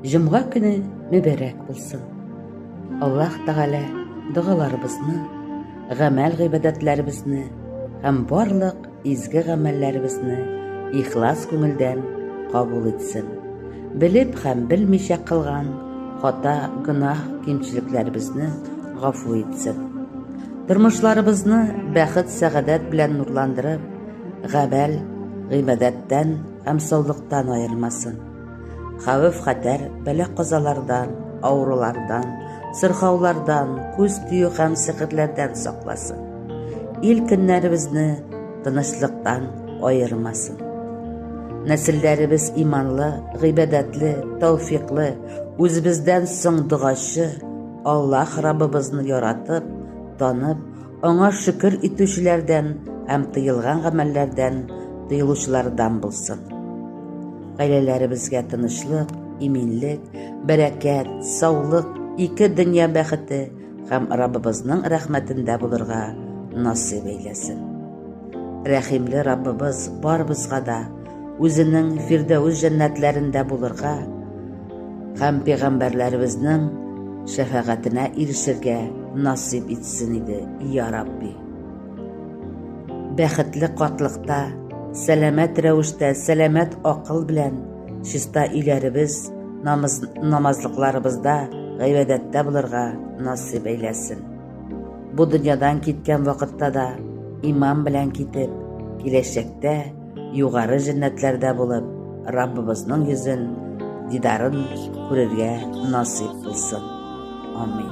Җомга көне мөбарәк булсын. Аллаһ Тәгалә дугаларыбызны, гамәл гыйбадәтләребезне һәм барлык изге гамәлләребезне ихлас күңелдән кабул итсен. Белеп һәм белмичә кылган хата, гөнаһ, кимчелекләребезне гафу итсен. Тормышларыбызны бәхет, сәгадәт белән нурландырып, гамәл, гыйбадәттән һәм саулыктан аермасын. Хәвеф-хәтәр, бәла-казалардан, авырулардан, сырхаулардан, күз тию һәм сихерләрдән сакласын. Ил көннәребезне тынычлыктан аермасын. Нәселләребез иманлы, гыйбадәтле, тәүфиклы, үзебездән соң дугачы, Аллаһ Раббыбызны яратып, танып, аңа шөкер итүчеләрдән һәм тыелган гамәлләрдән тыелучылардан булсын. Гаиләләребезгә тынычлык, иминлек, бәрәкәт, саулык, ике дөнья бәхете һәм Раббыбызның рәхмәтендә булырга насыйп әйләсен. Рәхимле Раббыбыз барыбызга да үзенең Фирдәүс җәннәтләрендә булырга һәм пәйгамбәрләребезнең шәфәгатенә ирешергә насыйп итсен иде, я Рабби. Бәхетле катлыкта, сәламәт рәвештә, сәламәт акыл белән чиста өйләребез, намазлыкларыбызда, гыйбадәттә булырга насыйп әйләсен. Бу дөньядан киткән вакытта да иман белән китеп, киләчәктә югары җәннәтләрдә булып, Раббыбызның йөзен, дидарын күрергә насыйп булсын. Амин.